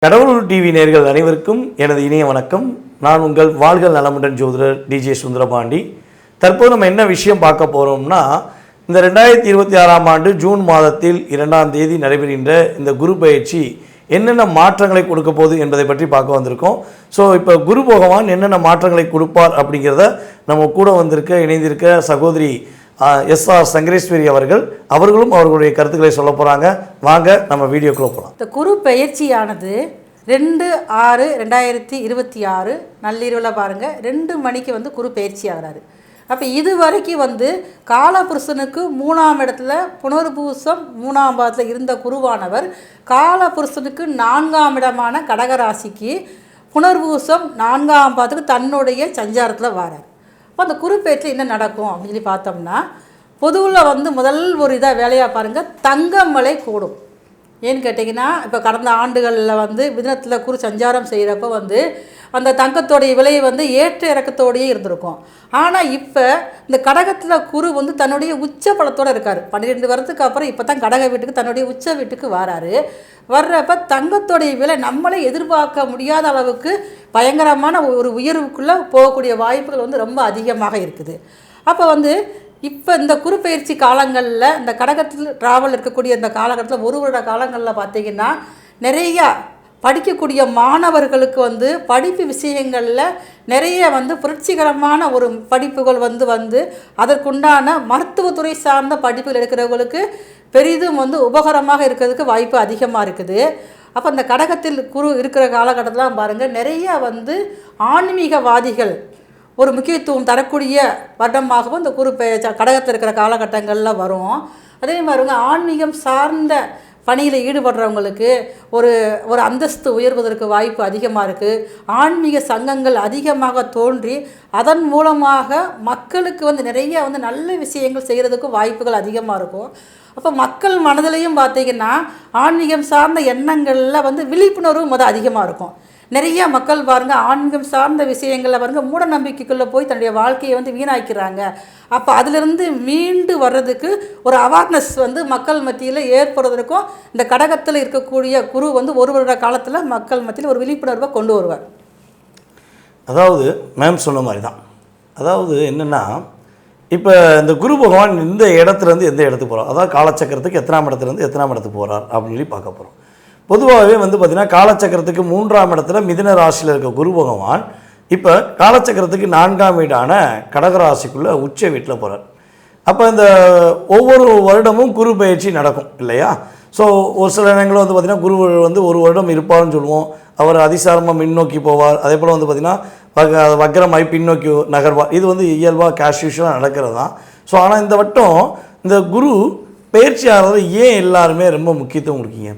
கடவுள் டிவி நேயர்கள் அனைவருக்கும் எனது இனிய வணக்கம். நான் உங்கள் வாழ்க நலமுடன் ஜோதிடர் டிஜே சுந்தரபாண்டி. தற்போது நம்ம என்ன விஷயம் பார்க்க போகிறோம்னா, இந்த 2026ஆம் ஆண்டு ஜூன் மாதத்தில் 2ஆம் தேதி நடைபெறுகின்ற இந்த குரு பயிற்சி என்னென்ன மாற்றங்களை கொடுக்க போகுது என்பதை பற்றி பார்க்க வந்திருக்கோம். ஸோ இப்போ குரு பகவான் என்னென்ன மாற்றங்களை கொடுப்பார் அப்படிங்கிறத நம்ம கூட இணைந்திருக்க சகோதரி எஸ்ஆர் சங்கரேஸ்வரி அவர்களும் அவர்களுடைய கருத்துக்களை சொல்ல போகிறாங்க. வாங்க நம்ம வீடியோக்குள்ள போகலாம். இந்த குரு பயிற்சியானது 2/6/2026 நள்ளிரவில் பாருங்கள் 2 மணிக்கு குரு பயிற்சி ஆகிறாரு. அப்போ இது வரைக்கும் காலபுருஷனுக்கு 3ஆம் இடத்துல புனர்பூசம் 3ஆம் பாதத்தில் இருந்த குருவானவர் காலபுருஷனுக்கு 4ஆம் இடமான கடகராசிக்கு புனர்பூசம் 4ஆம் பாதத்துக்கு தன்னுடைய சஞ்சாரத்தில் வரார். அப்போ அந்த குரு பயிற்சியில் என்ன நடக்கும் அப்படின்னு சொல்லி பார்த்தோம்னா, பொதுவில் முதல் ஒரு இதாக வேலையாக பாருங்கள், தங்கம் விலை கூடும். ஏன்னு கேட்டிங்கன்னா, இப்போ கடந்த ஆண்டுகளில் மிதுனத்தில் குரு சஞ்சாரம் செய்கிறப்ப அந்த தங்கத்தோடைய விலை ஏற்ற இறக்கத்தோடையே இருந்திருக்கும். ஆனால் இப்போ இந்த கடகத்தில் குரு தன்னுடைய உச்ச பலத்தோடு இருக்கார். 12 வருடத்துக்கு அப்புறம் இப்போ தான் கடக வீட்டுக்கு தன்னுடைய உச்ச வீட்டுக்கு வராரு. வர்றப்ப தங்கத்தோடைய விலை நம்மளே எதிர்பார்க்க முடியாத அளவுக்கு பயங்கரமான ஒரு உயர்வுக்குள்ளே போகக்கூடிய வாய்ப்புகள் ரொம்ப அதிகமாக இருக்குது. அப்போ இப்போ இந்த குரு பயிற்சி காலங்களில் இந்த கடகத்தில் ட்ராவல் இருக்கக்கூடிய இந்த காலகட்டத்தில் 1 வருட காலங்களில் பார்த்திங்கன்னா, நிறையா படிக்கக்கூடிய மாணவர்களுக்கு படிப்பு விஷயங்களில் நிறைய புரட்சிகரமான ஒரு படிப்புகள் அதற்குண்டான மருத்துவத்துறை சார்ந்த படிப்புகள் எடுக்கிறவங்களுக்கு பெரிதும் உபகரமாக இருக்கிறதுக்கு வாய்ப்பு அதிகமாக இருக்குது. அப்போ இந்த கடகத்தில் குரு இருக்கிற காலகட்டத்தில் பாருங்கள், நிறைய ஆன்மீகவாதிகள் ஒரு முக்கியத்துவம் தரக்கூடிய வருடமாகவும் இந்த குரு கடகத்தில் இருக்கிற காலகட்டங்களில் வரும். அதே மாதிரி ஆன்மீகம் சார்ந்த பணியில் ஈடுபடுறவங்களுக்கு ஒரு அந்தஸ்து உயர்வதற்கு வாய்ப்பு அதிகமாக இருக்குது. ஆன்மீக சங்கங்கள் அதிகமாக தோன்றி அதன் மூலமாக மக்களுக்கு நிறைய நல்ல விஷயங்கள் செய்கிறதுக்கும் வாய்ப்புகள் அதிகமாக இருக்கும். அப்போ மக்கள் மனதிலையும் பார்த்திங்கன்னா ஆன்மீகம் சார்ந்த எண்ணங்களில் விழிப்புணர்வு அதிகமாக இருக்கும். நிறைய மக்கள் பாருங்கள், ஆன்மீகம் சார்ந்த விஷயங்களில் பாருங்கள் மூட நம்பிக்கைக்குள்ளே போய் தன்னுடைய வாழ்க்கையை வீணாக்கிறாங்க. அப்போ அதிலிருந்து மீண்டு வர்றதுக்கு ஒரு அவேர்னஸ் மக்கள் மத்தியில் ஏற்படுவதற்கும் இந்த கடகத்தில் இருக்கக்கூடிய குரு 1 வருட காலத்தில் மக்கள் மத்தியில் ஒரு விழிப்புணர்வை கொண்டு வருவார். அதாவது மேம் சொன்ன மாதிரி தான். அதாவது என்னென்னா, இப்போ இந்த குரு பகவான் இந்த இடத்துலேருந்து எந்த இடத்துக்கு போகிறார், அதாவது காலச்சக்கரத்துக்கு எத்தனாம் இடத்துலேருந்து எத்தனாம் இடத்துக்கு போகிறார் அப்படின்னு சொல்லி பார்க்க போகிறோம். பொதுவாகவே பார்த்திங்கன்னா காலச்சக்கரத்துக்கு 3ஆம் இடத்துல மிதுன ராசியில் இருக்க குரு பகவான் இப்போ காலச்சக்கரத்துக்கு 4ஆம் வீடான கடகராசிக்குள்ளே உச்ச வீட்டில் போகிறார். அப்போ இந்த ஒவ்வொரு வருடமும் குரு பயிற்சி நடக்கும் இல்லையா? ஸோ ஒரு சில நேரங்களும் பார்த்திங்கன்னா குரு 1 வருடம் இருப்பார்னு சொல்லுவோம். அவர் அதிசாரமாக முன்னோக்கி போவார். அதே போல் பார்த்திங்கன்னா வக்ரமாய் பின்னோக்கி நகர்வார். இது இயல்பாக கேஷுவலாக நடக்கிறது தான். ஸோ ஆனால் இந்த வட்டம் இந்த குரு பயிற்சி ஆகிறது ஏன் எல்லாருமே ரொம்ப முக்கியத்துவம் கொடுக்கீங்க,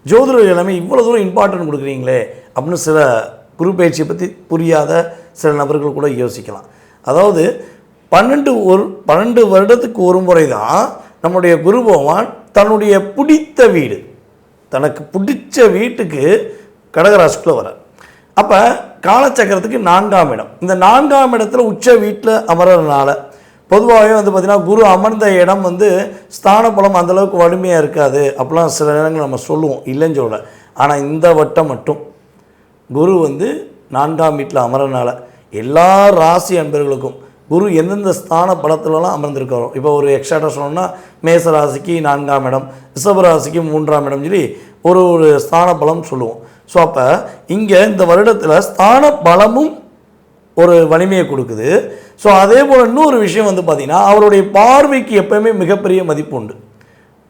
ஜோதிடர்கள் எல்லாமே இவ்வளோ தூரம் இம்பார்ட்டன்ட் கொடுக்குறீங்களே அப்படின்னு சில குரு பயிற்சியை பற்றி புரியாத சில நபர்கள் கூட யோசிக்கலாம். அதாவது 12 வருடத்துக்கு ஒரு முறை தான் நம்முடைய குரு பகவான் தன்னுடைய பிடித்த வீடு, தனக்கு பிடிச்ச வீட்டுக்கு கடகராசிக்குள்ளே வரார். அப்போ காலச்சக்கரத்துக்கு 4ஆம் இடம், இந்த 4ஆம் இடத்துல உச்ச வீட்டில் அமர்றதுனால பொதுவாகவே பார்த்திங்கன்னா குரு அமர்ந்த இடம் ஸ்தான பலம் அந்தளவுக்கு வலிமையாக இருக்காது அப்படிலாம் சில நேரங்கள் நம்ம சொல்லுவோம், இல்லைன்னு சொல்ல. ஆனால் இந்த வட்டம் மட்டும் குரு 4ஆம் வீட்டில் அமர்றதுனால எல்லா ராசி அன்பர்களுக்கும் குரு எந்தெந்த ஸ்தான பலத்துலலாம் அமர்ந்திருக்கிறோம். இப்போ ஒரு எக்ஸ்ட்ராட்டாக சொல்லணும்னா மேச ராசிக்கு 4ஆம் இடம், ரிஷப ராசிக்கு 3ஆம் இடம் சொல்லி ஒரு ஸ்தான பலம் சொல்லுவோம். ஸோ அப்போ இங்கே இந்த வருடத்தில் ஸ்தான பலமும் ஒரு வலிமையை கொடுக்குது. ஸோ அதே போல் இன்னொரு விஷயம் பார்த்திங்கன்னா, அவருடைய பார்வைக்கு எப்போயுமே மிகப்பெரிய மதிப்பு உண்டு.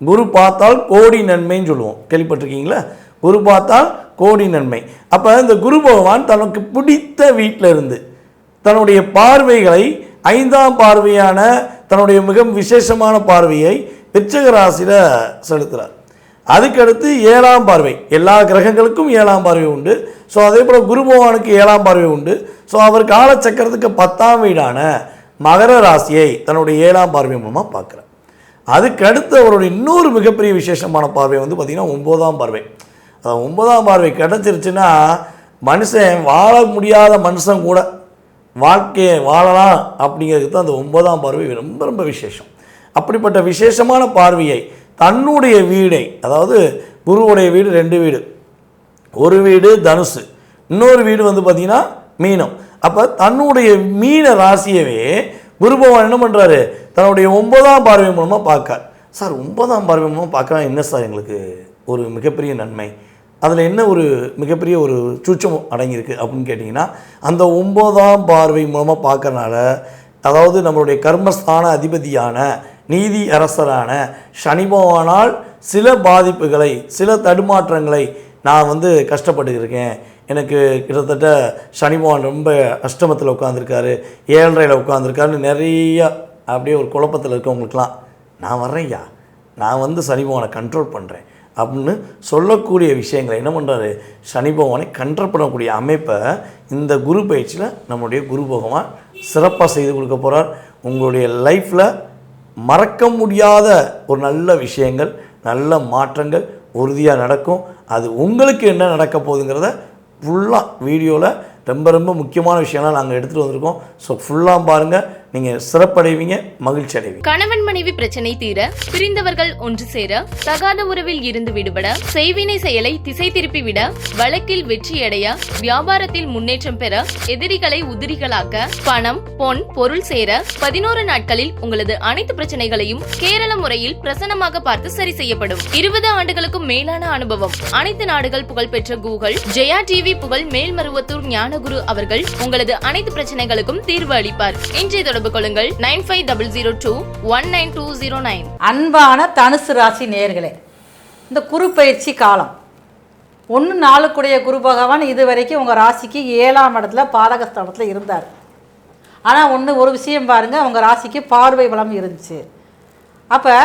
குரு பார்த்தால் கோடி நன்மைன்னு சொல்லுவோம், கேள்விப்பட்டிருக்கீங்களா? குரு பார்த்தால் கோடி நன்மை. அப்போ இந்த குரு பகவான் தனக்கு பிடித்த வீட்டில் இருந்து தன்னுடைய பார்வைகளை 5ஆம் பார்வையான தன்னுடைய மிக விசேஷமான பார்வையை விருச்சிக ராசியில் செலுத்துகிறார். அதுக்கடுத்து 7ஆம் பார்வை, எல்லா கிரகங்களுக்கும் 7ஆம் பார்வை உண்டு. ஸோ அதே போல் குரு பகவானுக்கு 7ஆம் பார்வை உண்டு. ஸோ அவர் காலச்சக்கரத்துக்கு 10ஆம் வீடான மகர ராசியை தன்னுடைய 7ஆம் பார்வை மூலமாக பார்க்குறார். அதுக்கடுத்து அவருடைய இன்னொரு மிகப்பெரிய விசேஷமான பார்வை பார்த்திங்கன்னா 9ஆம் பார்வை. அது 9ஆம் பார்வை கிடச்சிருச்சுன்னா மனுஷன் வாழ முடியாத மனுஷன் கூட வாழ்க்கையை வாழலாம் அப்படிங்கிறதுக்கு தான் அந்த 9ஆம் பார்வை ரொம்ப ரொம்ப விசேஷம். அப்படிப்பட்ட விசேஷமான பார்வையை தன்னுடைய வீடை, அதாவது குருவுடைய வீடு 2 வீடு, ஒரு வீடு தனுசு, இன்னொரு வீடு வந்து பார்த்திங்கன்னா மீனம். அப்போ தன்னுடைய மீன ராசியவே குரு பகவான் என்ன பண்ணுறாரு, தன்னுடைய 9ஆம் பார்வை மூலமாக பார்க்கார். சார் 9ஆம் பார்வை மூலமாக பார்க்கலாம் என்ன சார் எங்களுக்கு ஒரு மிகப்பெரிய நன்மை, அதில் என்ன ஒரு மிகப்பெரிய ஒரு சூட்சம் அடங்கியிருக்கு அப்படின்னு கேட்டிங்கன்னா, அந்த 9ஆம் பார்வை மூலமாக பார்க்கறனால, அதாவது நம்மளுடைய கர்மஸ்தான அதிபதியான நீதி அரசரான சனி பகவானால் சில பாதிப்புகளை, சில தடுமாற்றங்களை நான் வந்து கஷ்டப்பட்டுருக்கேன். எனக்கு கிட்டத்தட்ட சனி பகவான் ரொம்ப அஷ்டமத்தில் உட்காந்துருக்காரு, 7.5 உட்காந்துருக்காருன்னு நிறைய அப்படியே ஒரு குழப்பத்தில் இருக்கவங்களுக்கெல்லாம் நான் வர்றேன்யா, நான் வந்து சனி பகவானை கண்ட்ரோல் பண்ணுறேன் அப்படின்னு சொல்லக்கூடிய விஷயங்களை என்ன பண்ணுறாரு, சனி பகவானை கண்ட்ரோல் பண்ணக்கூடிய அமைப்பை இந்த குரு பயிற்சியில் நம்மளுடைய குரு பகவான் சிறப்பாக செய்து கொடுக்க போகிறார். உங்களுடைய லைஃப்பில் மறக்க முடியாத ஒரு நல்ல விஷயங்கள், நல்ல மாற்றங்கள் உறுதியாக நடக்கும். அது உங்களுக்கு என்ன நடக்க போகுதுங்கிறத ஃபுல்லாக வீடியோவில் ரொம்ப ரொம்ப முக்கியமான விஷயம்லாம் நாங்கள் எடுத்துகிட்டு வந்திருக்கோம். ஸோ ஃபுல்லாக பாருங்கள், நீங்கள் சிறப்படைவீங்க, மகிழ்ச்சி அடைவீங்க. கணவன் மனைவி பிரச்சனை தீர, பிரிந்தவர்கள் ஒன்று சேர, தகாத உறவில் இருந்து விடுபட, செய்வினை செயலை திசை திருப்பி விட, வழக்கில் வெற்றியடைய, வியாபாரத்தில் முன்னேற்றம் பெற, எதிரிகளை உதிரிகளாக்க, பணம் பொன் பொருள் சேர 11 நாட்களில் உங்களது அனைத்து பிரச்சனைகளையும் கேரள முறையில் பிரசன்னமாக பார்த்து சரி செய்யப்படும். 20 ஆண்டுகளுக்கும் மேலான அனுபவம், அனைத்து நாடுகள் புகழ்பெற்ற கூகுள் ஜெயா டிவி புகழ் மேல்மருவத்தூர் ஞானகுரு அவர்கள் உங்களது அனைத்து பிரச்சனைகளுக்கும் தீர்வு அளிப்பார். இன்றைய தொடர்பு கொள்ளுங்கள் 9500219209. அன்பான தனுசு ராசி நேயர்களே, இந்த குரு பயிற்சி காலம் 1-4 குரு பகவான் இதுவரைக்கும் உங்கள் ராசிக்கு 7ஆம் இடத்துல பாதகஸ்தானத்தில் இருந்தார். ஆனால் ஒரு விஷயம் பாருங்கள், உங்கள் ராசிக்கு பார்வை பலம் இருந்துச்சு. அப்போ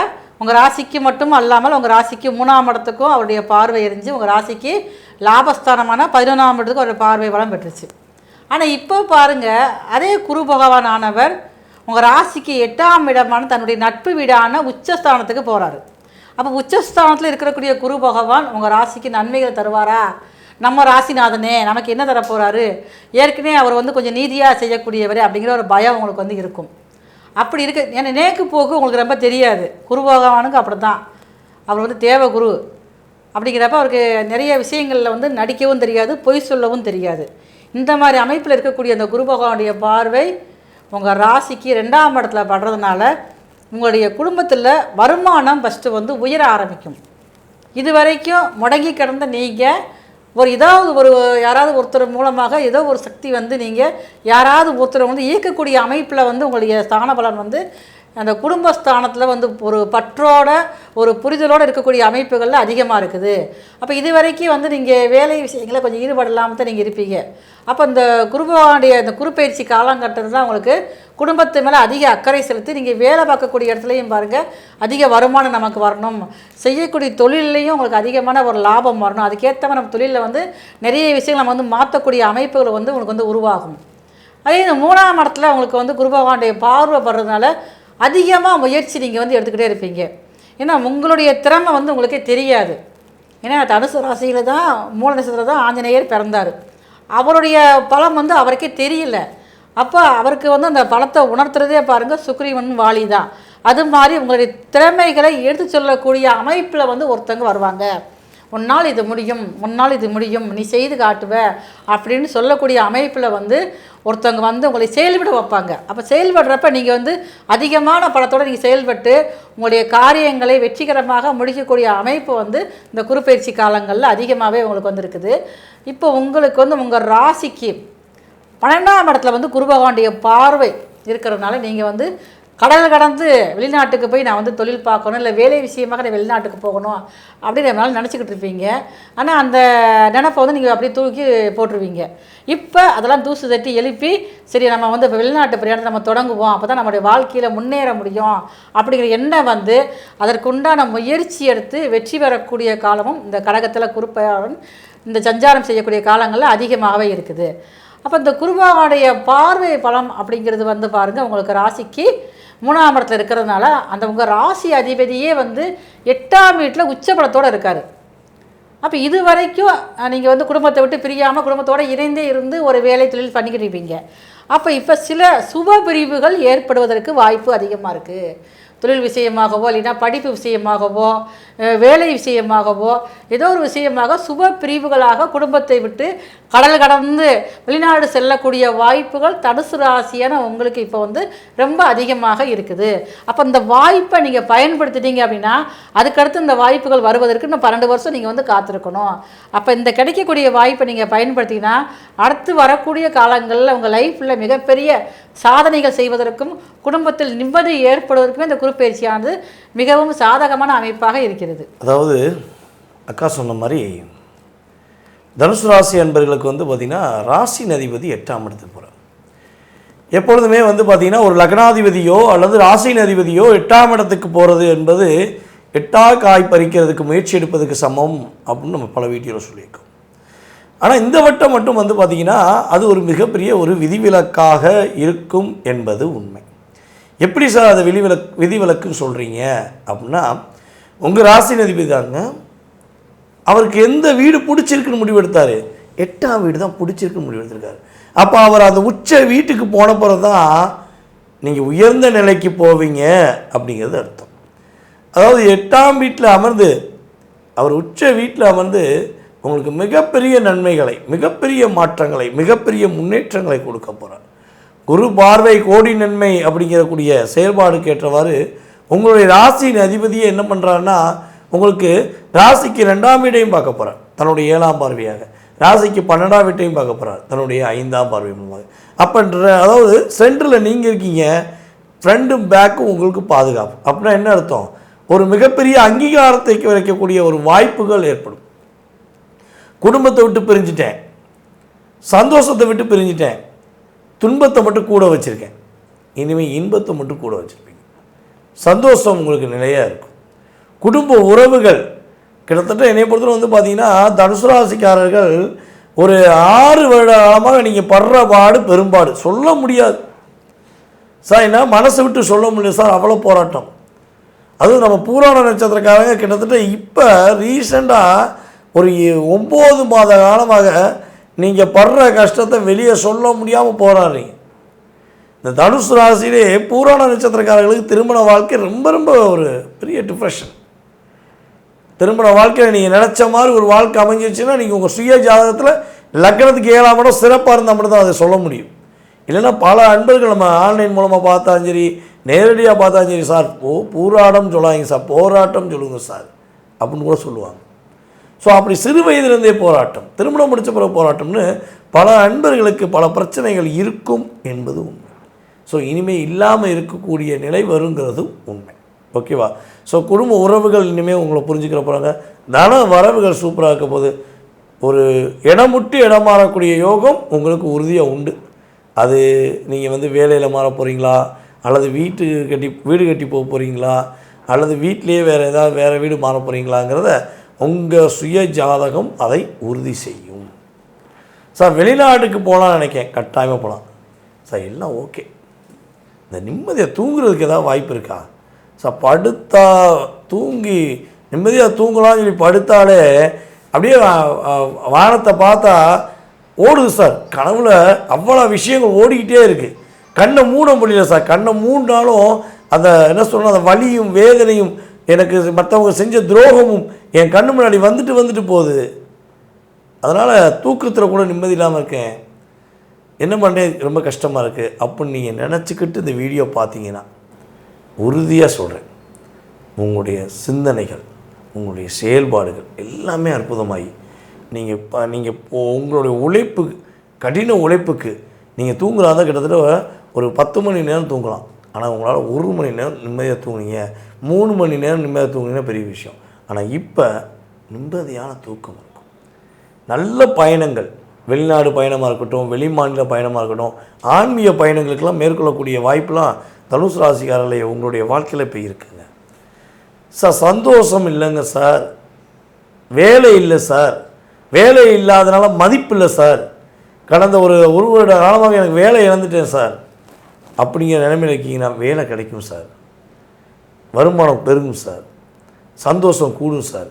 உங்கள் ராசிக்கு மட்டும் அல்லாமல் உங்கள் ராசிக்கு 3ஆம் இடத்துக்கும் அவருடைய பார்வை இருந்துச்சு. உங்கள் ராசிக்கு லாபஸ்தானமான 11ஆம் இடத்துக்கும் அவருடைய பார்வை பலம் பெற்றுச்சு. ஆனால் இப்போ பாருங்கள், அதே குரு பகவான் ஆனவர் உங்கள் ராசிக்கு 8ஆம் இடமான தன்னுடைய நட்பு வீடான உச்சஸ்தானத்துக்கு போகிறாரு. அப்போ உச்சஸ்தானத்தில் இருக்கக்கூடிய குரு பகவான் உங்கள் ராசிக்கு நன்மைகளை தருவாரா? நம்ம ராசிநாதனே நமக்கு என்ன தர போகிறாரு, ஏற்கனவே அவர் வந்து கொஞ்சம் நீதியாக செய்யக்கூடியவர் அப்படிங்கிற ஒரு பயம் உங்களுக்கு வந்து இருக்கும். அப்படி இருக்கு. ஏன்னா நேக்கு போக்கு உங்களுக்கு ரொம்ப தெரியாது. குரு பகவானுக்கு அப்படி தான், அவர் வந்து தேவ குரு அப்படிங்கிறப்ப அவருக்கு நிறைய விஷயங்களில் வந்து நடிக்கவும் தெரியாது, பொய் சொல்லவும் தெரியாது. இந்த மாதிரி அமைப்பில் இருக்கக்கூடிய அந்த குரு பகவானுடைய பார்வை உங்கள் ராசிக்கு 2ஆம் இடத்துல படுறதுனால உங்களுடைய குடும்பத்தில் வருமானம் ஃபஸ்ட்டு வந்து உயர ஆரம்பிக்கும். இது வரைக்கும் முடங்கி கிடந்த நீங்கள் யாராவது ஒருத்தர் மூலமாக ஏதோ ஒரு சக்தி வந்து நீங்கள் யாராவது ஒருத்தரை வந்து இயக்கக்கூடிய அமைப்பில் வந்து உங்களுடைய ஸ்தான பலன் வந்து அந்த குடும்பஸ்தானத்தில் வந்து ஒரு பற்றோட ஒரு புரிதலோடு இருக்கக்கூடிய அமைப்புகளில் அதிகமாக இருக்குது. அப்போ இது வரைக்கும் வந்து நீங்கள் வேலை விஷயங்களை கொஞ்சம் ஈடுபாடு இல்லாமல் தான் நீங்கள் இருப்பீங்க. அப்போ இந்த குருபகவானுடைய இந்த குருப்பயிற்சி காலங்கட்டத்தில் தான் உங்களுக்கு குடும்பத்து மேலே அதிக அக்கறை செலுத்தி நீங்கள் வேலை பார்க்கக்கூடிய இடத்துலையும் பாருங்கள் அதிக வருமானம் நமக்கு வரணும், செய்யக்கூடிய தொழிலையும் உங்களுக்கு அதிகமான ஒரு லாபம் வரணும். அதுக்கேற்ற மாதிரி நம்ம தொழிலில் வந்து நிறைய விஷயங்கள் நம்ம வந்து மாற்றக்கூடிய அமைப்புகள் வந்து உங்களுக்கு வந்து உருவாகும். அதே இந்த 3ஆம் இடத்துல உங்களுக்கு வந்து குருபகவானுடைய பார்வை படுறதுனால அதிகமாக முயற்சி நீங்கள் வந்து எடுத்துக்கிட்டே இருப்பீங்க. ஏன்னா உங்களுடைய திறமை வந்து உங்களுக்கே தெரியாது. ஏன்னா தனுசு ராசியில் தான் மூல நட்சத்திரம் தான் ஆஞ்சநேயர் பிறந்தார். அவருடைய பலம் வந்து அவருக்கே தெரியல. அப்போ அவருக்கு வந்து அந்த பலத்தை உணர்த்துறதே பாருங்கள் சுக்ரீவன் வாலி தான். அது மாதிரி உங்களுடைய திறமைகளை எடுத்து சொல்லக்கூடிய அமைப்பில் வந்து ஒருத்தங்க வருவாங்க. உன்னால் இது முடியும், உன்னால் இது முடியும், நீ செய்து காட்டுவ அப்படின்னு சொல்லக்கூடிய அமைப்பில் வந்து ஒருத்தவங்க வந்து உங்களை செயல்பட வைப்பாங்க. அப்போ செயல்படுறப்ப நீங்கள் வந்து அதிகமான பலத்தோடு நீங்கள் செயல்பட்டு உங்களுடைய காரியங்களை வெற்றிகரமாக முடிக்கக்கூடிய அமைப்பு வந்து இந்த குருப்பெயர்ச்சி காலங்களில் அதிகமாகவே உங்களுக்கு வந்து இருக்குது. இப்போ உங்களுக்கு வந்து உங்கள் ராசிக்கு 12ஆம் இடத்துல வந்து குரு பகவானுடைய பார்வை இருக்கிறதுனால நீங்கள் வந்து கடல் கடந்து வெளிநாட்டுக்கு போய் நான் வந்து தொழில் பார்க்கணும், இல்லை வேலை விஷயமாக நான் வெளிநாட்டுக்கு போகணும் அப்படின்னு நம்மளால நினச்சிக்கிட்டு இருப்பீங்க. ஆனால் அந்த நினப்பை வந்து நீங்கள் அப்படியே தூக்கி போட்டுருவீங்க. இப்போ அதெல்லாம் தூசு தட்டி எழுப்பி சரி நம்ம வந்து இப்போ வெளிநாட்டு பிரயாணத்தை நம்ம தொடங்குவோம், அப்போ தான் நம்மளுடைய வாழ்க்கையில் முன்னேற முடியும் அப்படிங்கிற எண்ணம் வந்து அதற்குண்டான முயற்சி எடுத்து வெற்றி பெறக்கூடிய காலமும் இந்த கடகத்தில் குருப்பெயர்ச்சி இந்த சஞ்சாரம் செய்யக்கூடிய காலங்களில் அதிகமாகவே இருக்குது. அப்போ இந்த குருபகவானுடைய பார்வை பலம் அப்படிங்கிறது வந்து பாருங்கள் உங்களுக்கு ராசிக்கு 3ஆம் இடத்துல இருக்கிறதுனால அந்த உங்கள் ராசி அதிபதியே வந்து 8ஆம் வீட்டில் உச்சபலத்தோடு இருக்கார். அப்போ இது வரைக்கும் நீங்கள் வந்து குடும்பத்தை விட்டு பிரியாமல் குடும்பத்தோடு இணைந்தே இருந்து ஒரு வேலை தொழில் பண்ணிக்கிட்டு இருப்பீங்க. அப்போ இப்போ சில சுப பிரிவுகள் ஏற்படுவதற்கு வாய்ப்பு அதிகமாக இருக்குது. தொழில் விஷயமாகவோ இல்லைன்னா படிப்பு விஷயமாகவோ வேலை விஷயமாகவோ ஏதோ ஒரு விஷயமாக சுப பிரிவுகளாக குடும்பத்தை விட்டு கடல் கடந்து வெளிநாடு செல்லக்கூடிய வாய்ப்புகள் தனுசு ராசியான உங்களுக்கு இப்போ வந்து ரொம்ப அதிகமாக இருக்குது. அப்போ இந்த வாய்ப்பை நீங்கள் பயன்படுத்திட்டீங்க அப்படின்னா அதுக்கடுத்து இந்த வாய்ப்புகள் வருவதற்கு இன்னும் 12 வருஷம் நீங்கள் வந்து காத்திருக்கணும். அப்போ இந்த கிடைக்கக்கூடிய வாய்ப்பை நீங்கள் பயன்படுத்திங்கன்னா அடுத்து வரக்கூடிய காலங்களில் உங்கள் லைஃப்பில் மிகப்பெரிய சாதனைகள் செய்வதற்கும் குடும்பத்தில் நிம்மதி ஏற்படுவதற்குமே இந்த குரு பயிற்சியானது மிகவும் சாதகமான அமைப்பாக இருக்கிறது. அதாவது அக்கா சொன்ன மாதிரி தனுசு ராசி அன்பர்களுக்கு வந்து பார்த்திங்கன்னா ராசியின் அதிபதி 8ஆம் இடத்துக்கு போகிறார். எப்பொழுதுமே வந்து பார்த்திங்கன்னா ஒரு லக்னாதிபதியோ அல்லது ராசியின் அதிபதியோ 8ஆம் இடத்துக்கு போகிறது என்பது 8ஆம் காய் பறிக்கிறதுக்கு முயற்சி எடுப்பதுக்கு சமம் அப்படின்னு நம்ம பல வீடியோவில் சொல்லியிருக்கோம். ஆனால் இந்த வட்டம் மட்டும் வந்து பார்த்திங்கன்னா அது ஒரு மிகப்பெரிய ஒரு விதிவிலக்காக இருக்கும் என்பது உண்மை. எப்படி சார் அதை விதிவிலக்குன்னு சொல்கிறீங்க அப்படின்னா, உங்கள் ராசியின் அதிபதி தாங்க அவருக்கு எந்த வீடு பிடிச்சிருக்குன்னு முடிவெடுத்தார், 8ஆம் வீடு தான் பிடிச்சிருக்குன்னு முடிவெடுத்திருக்காரு. அப்போ அவர் அந்த உச்ச வீட்டுக்கு போன பிறகு தான் நீங்கள் உயர்ந்த நிலைக்கு போவீங்க அப்படிங்கிறது அர்த்தம். அதாவது 8ஆம் வீட்டில் அமர்ந்து அவர் உச்ச வீட்டில் அமர்ந்து உங்களுக்கு மிகப்பெரிய நன்மைகளை, மிகப்பெரிய மாற்றங்களை, மிகப்பெரிய முன்னேற்றங்களை கொடுக்க போகிறார். குரு பார்வை கோடி நன்மை அப்படிங்கிறக்கூடிய செயல்பாடுக்கு ஏற்றவாறு உங்களுடைய ராசியின் அதிபதியை என்ன பண்ணுறாருன்னா உங்களுக்கு ராசிக்கு 2ஆம் வீட்டையும் பார்க்க போகிறார் தன்னுடைய 7ஆம் பார்வையாக, ராசிக்கு 12ஆம் வீட்டையும் பார்க்க போகிறார் தன்னுடைய 5ஆம் பார்வை மூலமாக. அப்போன்ற அதாவது சென்டரில் நீங்கள் இருக்கீங்க, ஃப்ரண்ட்டும் பேக்கும் உங்களுக்கு பாதுகாப்பு. அப்படின்னா என்ன அர்த்தம், ஒரு மிகப்பெரிய அங்கீகாரத்தை வைக்கக்கூடிய ஒரு வாய்ப்புகள் ஏற்படும். குடும்பத்தை விட்டு பிரிஞ்சிட்டேன், சந்தோஷத்தை விட்டு பிரிஞ்சிட்டேன், துன்பத்தை மட்டும் கூட வச்சுருக்கேன், இனிமேல் இன்பத்தை மட்டும் கூட வச்சுருப்பீங்க. சந்தோஷம் உங்களுக்கு நிலையாக இருக்கும். குடும்ப உறவுகள் கிட்டத்தட்ட என்னை பொறுத்தவரை வந்து பார்த்திங்கன்னா தனுசு ராசிக்காரர்கள் ஒரு 6 வருட காலமாக நீங்கள் படுற பாடு பெரும்பாடு சொல்ல முடியாது சார். என்ன மனசை விட்டு சொல்ல முடியாது சார், அவ்வளோ போராட்டம். அதுவும் நம்ம பூராட நட்சத்திரக்காரங்க கிட்டத்தட்ட இப்போ ரீசெண்டாக ஒரு 9 மாத காலமாக நீங்கள் படுற கஷ்டத்தை வெளியே சொல்ல முடியாமல் போராடுறீங்க. இந்த தனுசு ராசியிலே பூராட நட்சத்திரக்காரர்களுக்கு திருமண வாழ்க்கை ரொம்ப ரொம்ப ஒரு பெரிய டிப்ரெஷன். திருமண வாழ்க்கையில் நீங்கள் நினச்ச மாதிரி ஒரு வாழ்க்கை அமைஞ்சிருச்சுன்னா நீங்கள் உங்கள் சுய ஜாதகத்தில் லக்னத்துக்கு 7ஆம் இடம் சிறப்பாக இருந்தால் மட்டும் தான் அதை சொல்ல முடியும். இல்லைன்னா பல அன்பர்கள் நம்ம ஆன்லைன் மூலமாக பார்த்தாலும் சரி, நேரடியாக பார்த்தாலும் சரி, சார் பூராடம் சொல்லாங்க சார், போராட்டம் சொல்லுங்கள் சார் அப்படின்னு கூட சொல்லுவாங்க. ஸோ அப்படி சிறு வயதிலிருந்தே போராட்டம், திருமணம் முடித்த பிறகு போராட்டம்னு பல அன்பர்களுக்கு பல பிரச்சனைகள் இருக்கும் என்பது உண்மை. ஸோ இனிமேல் இல்லாமல் இருக்கக்கூடிய நிலை வருங்கிறதும் உண்மை. ஓகேவா? ஸோ குடும்ப உறவுகள் இனிமேல் உங்களை புரிஞ்சுக்கிற போகிறாங்க. தன வரவுகள் சூப்பராக இருக்க போது ஒரு இடம் விட்டு இடம் மாறக்கூடிய யோகம் உங்களுக்கு உறுதியாக உண்டு. அது நீங்கள் வந்து வேலையில் மாற போகிறீங்களா, அல்லது வீடு கட்டி போக போகிறீங்களா, அல்லது வீட்டிலேயே வேறு வீடு மாற போகிறீங்களாங்கிறத உங்கள் சுய ஜாதகம் அதை உறுதி செய்யும். சார் வெளிநாட்டுக்கு போகலான்னு நினைக்கிறேன், கட்டாயமாக போகலாம் சார், எல்லாம் ஓகே. இந்த நிம்மதியாக தூங்குறதுக்கு ஏதாவது வாய்ப்பு இருக்கா சார்? படுத்தா தூங்கி நிம்மதியாக தூங்கலாம்னு சொல்லி படுத்தாலே அப்படியே வானத்தை பார்த்தா ஓடுது சார், கனவுல அவ்வளோ விஷயங்கள் ஓடிக்கிட்டே இருக்குது. கண்ணை மூட முடியல சார், கண்ணை மூடினாலும் அந்த என்ன சொல்லணும், அந்த வலியும் வேதனையும் எனக்கு மற்றவங்க செஞ்ச துரோகமும் என் கண்ணு முன்னாடி வந்துட்டு போகுது. அதனால் தூக்கத்தில் கூட நிம்மதி இல்லாமல் இருக்கேன், என்ன பண்ணுறது, ரொம்ப கஷ்டமாக இருக்குது அப்படின்னு நீங்கள் நினச்சிக்கிட்டு இந்த வீடியோ பார்த்தீங்கன்னா உறுதியாக சொல்கிறேன், உங்களுடைய சிந்தனைகள், உங்களுடைய செயல்பாடுகள் எல்லாமே அற்புதமாகி நீங்கள் உங்களுடைய உழைப்பு, கடின உழைப்புக்கு நீங்கள் தூங்குறாதான் கிட்டத்தட்ட ஒரு 10 மணி நேரம் தூங்கலாம். ஆனால் உங்களால் 1 மணி நேரம் நிம்மதியாக தூங்குனீங்க, 3 மணி நேரம் நிம்மதியாக தூங்குனீங்கன்னா பெரிய விஷயம். ஆனால் இப்போ நிம்மதியான தூக்கம் இருக்கும். நல்ல பயணங்கள், வெளிநாடு பயணமாக இருக்கட்டும், வெளி மாநில பயணமாக இருக்கட்டும், ஆன்மீக பயணங்களுக்கெல்லாம் மேற்கொள்ளக்கூடிய வாய்ப்பெலாம் தனுசு ராசிக்காரர்களே உங்களுடைய வாழ்க்கையில் இப்போ இருக்குங்க. சார் சந்தோஷம் இல்லைங்க சார், வேலை இல்லை சார், வேலை இல்லாதனால மதிப்பு இல்லை சார், கடந்த ஒரு வருட காலமாக எனக்கு வேலை இழந்துட்டேன் சார் அப்படிங்கிற நிலைமையில் இருக்கீங்கன்னா வேலை கிடைக்கும் சார், வருமானம் பெருகும் சார், சந்தோஷம் கூடும் சார்.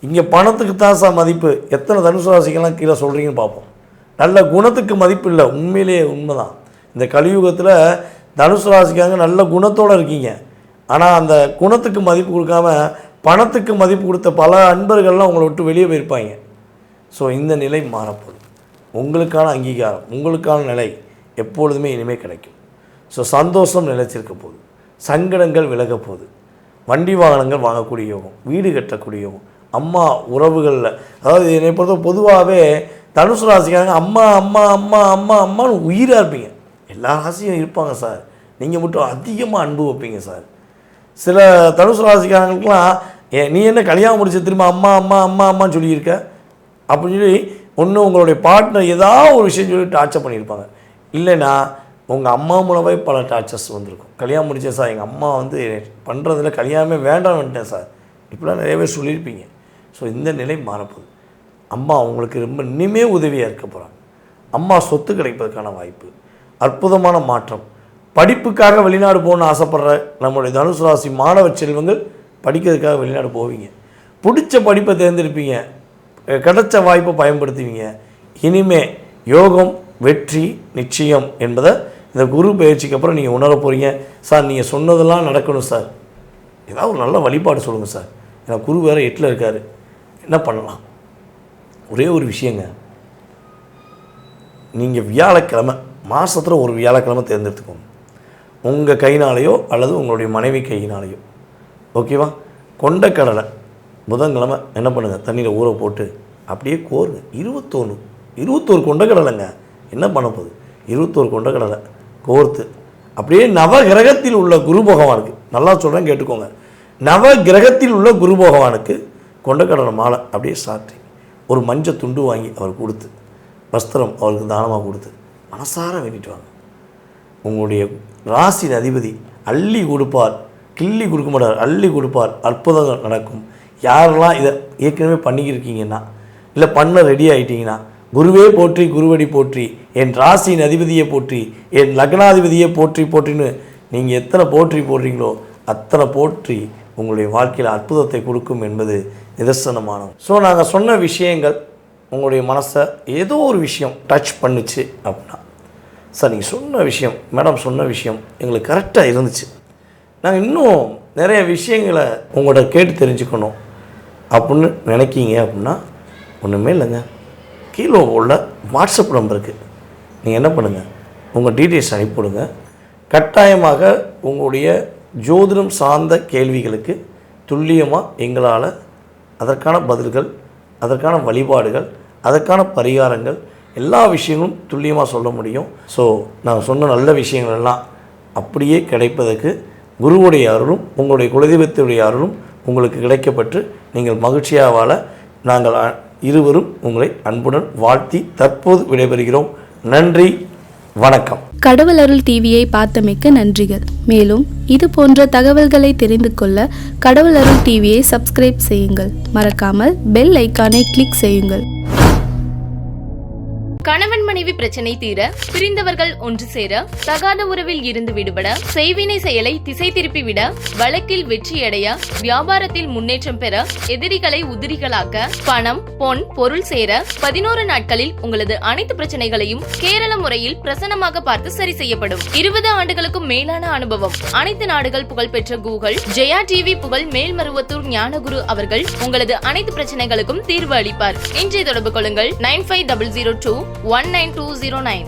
இங்கே பணத்துக்கு தான் சார் மதிப்பு. எத்தனை தனுசு ராசிக்கெல்லாம் கீழே சொல்கிறீங்கன்னு பார்ப்போம். நல்ல குணத்துக்கு மதிப்பு இல்லை, உண்மையிலேயே உண்மைதான். இந்த கலியுகத்தில் தனுசு ராசிக்காங்க நல்ல குணத்தோடு இருக்கீங்க, ஆனால் அந்த குணத்துக்கு மதிப்பு கொடுக்காம பணத்துக்கு மதிப்பு கொடுத்த பல அன்பர்கள்லாம் உங்களை விட்டு வெளியே போயிருப்பாங்க. ஸோ இந்த நிலை மாறப்போகுது. உங்களுக்கான அங்கீகாரம், உங்களுக்கான நிலை எப்பொழுதுமே இனிமேல் கிடைக்கும். ஸோ சந்தோஷம் நிலைச்சிருக்க போகுது, சங்கடங்கள் விலக போகுது, வண்டி வாகனங்கள் வாங்கக்கூடிய யோகம், வீடு கட்டக்கூடிய யோகம், அம்மா உறவுகளில், அதாவது என்னை பொறுத்த பொதுவாகவே தனுசு ராசிக்காரங்க அம்மா அம்மா அம்மா அம்மா அம்மான்னு உயிராக இருப்பீங்க. எல்லா ராசியும் இருப்பாங்க சார், நீங்கள் மட்டும் அதிகமாக அன்பு வைப்பீங்க சார். சில தனுசு ராசிக்காரங்களுக்கெலாம் நீ என்ன கல்யாணம் முடிச்ச திரும்ப அம்மா அம்மா அம்மா அம்மான்னு சொல்லியிருக்க அப்படின்னு சொல்லி ஒன்று உங்களுடைய பார்ட்னர் ஏதாவது ஒரு விஷயம் சொல்லி டார்ச்சர் பண்ணியிருப்பாங்க. இல்லைன்னா உங்கள் அம்மா மூலமே பல டார்ச்சர்ஸ் வந்திருக்கும். கல்யாணம் முடித்தேன் சார், எங்கள் அம்மா வந்து பண்ணுறதுல கல்யாணமே வேண்டாம் வந்துட்டேன் சார், இப்படிலாம் நிறைய பேர் சொல்லியிருப்பீங்க. ஸோ இந்த நிலை மாறப்போகுது. அம்மா உங்களுக்கு ரொம்ப இனிமே உதவியாக இருக்க போகிறாங்க. அம்மா சொத்து கிடைப்பதற்கான வாய்ப்பு, அற்புதமான மாற்றம். படிப்புக்காக வெளிநாடு போகணுன்னு ஆசைப்படுற நம்மளுடைய தனுசு ராசி மாணவ செல்வங்கள் படிக்கிறதுக்காக வெளிநாடு போவீங்க. பிடிச்ச படிப்பை தேர்ந்தெடுப்பீங்க, கிடைச்ச வாய்ப்பை பயன்படுத்துவீங்க. இனிமே யோகம் வெற்றி நிச்சயம் என்பதை இந்த குரு பயிற்சிக்கு அப்புறம் நீங்கள் உணர போகிறீங்க. சார் நீங்கள் சொன்னதெல்லாம் நடக்கணும் சார், ஏதாவது ஒரு நல்ல வழிபாடு சொல்லுங்கள் சார், ஏன்னா குரு வேறு 8ல் இருக்கார், என்ன பண்ணலாம்? ஒரே ஒரு விஷயங்க, நீங்கள் வியாழக்கிழமை மாதத்தில் ஒரு வியாழக்கிழமை தேர்ந்தெடுத்துக்கோங்க. உங்கள் கையினாலேயோ அல்லது உங்களுடைய மனைவி கையினாலேயோ, ஓகேவா? கொண்டக்கடலை புதன்கிழமை என்ன பண்ணுங்கள், தண்ணியில் ஊற போட்டு அப்படியே கோருங்க. 21 கொண்டக்கடலைங்க, என்ன பண்ண போகுது? 21 கொண்டக்கடலை கோர்த்து அப்படியே நவகிரகத்தில் உள்ள குரு பகவானுக்கு, நல்லா சொல்கிறேன் கேட்டுக்கோங்க, நவகிரகத்தில் உள்ள குரு பகவானுக்கு கொண்டக்கடலை மாலை அப்படியே சாற்றி ஒரு மஞ்சள் துண்டு வாங்கி அவர் கொடுத்து, வஸ்திரம் அவருக்கு தானமாக கொடுத்து மனசார வேண்டிட்டு வாங்க. உங்களுடைய ராசியின் அதிபதி அள்ளி கொடுப்பார், கிள்ளி கொடுக்க மாட்டார், அள்ளி கொடுப்பார். அற்புதங்கள் நடக்கும். யாரெல்லாம் இதை ஏற்கனவே பண்ணிக்கிருக்கீங்கன்னா, இல்லை பண்ண ரெடி ஆகிட்டீங்கன்னா, குருவே போற்றி குருவடி போற்றி, என் ராசியின் அதிபதியை போற்றி, என் லக்னாதிபதியை போற்றி போற்றின்னு நீங்கள் எத்தனை போற்றி போடுறீங்களோ அத்தனை போற்றி உங்களுடைய வாழ்க்கையில் அற்புதத்தை கொடுக்கும் என்பது நிதர்சனமானது. ஸோ நாங்கள் சொன்ன விஷயங்கள் உங்களுடைய மனசை ஏதோ ஒரு விஷயம் டச் பண்ணுச்சு அப்படின்னா, சார் நீங்கள் சொன்ன விஷயம், மேடம் சொன்ன விஷயம் எங்களுக்கு கரெக்டாக இருந்துச்சு, நாங்கள் இன்னும் நிறைய விஷயங்களை உங்கள்கிட்ட கேட்டு தெரிஞ்சுக்கணும் அப்படின்னு நினைக்கிங்க அப்படின்னா, ஒன்றுமே இல்லைங்க, கீழே உள்ள வாட்ஸ்அப் நம்பருக்கு நீங்கள் என்ன பண்ணுங்கள், உங்கள் டீட்டெயில்ஸ் அனுப்பிவிடுங்க. கட்டாயமாக உங்களுடைய ஜோதிடம் சார்ந்த கேள்விகளுக்கு துல்லியமாக எங்களால் அதற்கான பதில்கள், அதற்கான வழிபாடுகள், அதற்கான பரிகாரங்கள், எல்லா விஷயங்களும் துல்லியமாக சொல்ல முடியும். ஸோ நாங்கள் சொன்ன நல்ல விஷயங்கள் எல்லாம் அப்படியே கிடைப்பதற்கு குருவுடைய அருளும் உங்களுடைய குலதெய்வத்துடைய அருளும் உங்களுக்கு கிடைக்கப்பட்டு நீங்கள் மகிழ்ச்சியாக வாழ நாங்கள் இருவரும் உங்களை அன்புடன் வாழ்த்தி தற்போது விடைபெறுகிறோம். நன்றி, வணக்கம். கடவுள் அருள் டிவியை பார்த்தமைக்கு நன்றிகள். மேலும் இது போன்ற தகவல்களை தெரிந்து கொள்ள கடவுள் அருள் டிவியை சப்ஸ்கிரைப் செய்யுங்கள். மறக்காமல் பெல் ஐக்கானை கிளிக் செய்யுங்கள். கணவன் மனைவி பிரச்சனை தீர, பிரிந்தவர்கள் ஒன்று சேர, தகாத உறவில் இருந்து விடுபட, செய்வினை செயலை திசை திருப்பி விட, வழக்கில் வெற்றியடைய, வியாபாரத்தில் முன்னேற்றம் பெற, எதிரிகளை உதிரிகளாக்க, பணம் பொன் பொருள் சேர 11 நாட்களில் உங்களது அனைத்து பிரச்சனைகளையும் கேரள முறையில் பிரசன்னமாக பார்த்து சரி செய்யப்படும். 20 ஆண்டுகளுக்கும் மேலான அனுபவம், அனைத்து நாடுகள் புகழ்பெற்ற கூகுள் ஜெயா டிவி புகழ் மேல்மருவத்தூர் ஞானகுரு அவர்கள் உங்களது அனைத்து பிரச்சனைகளுக்கும் தீர்வு அளிப்பார். இன்றைய தொடர்பு கொள்ளுங்கள் 9500219209.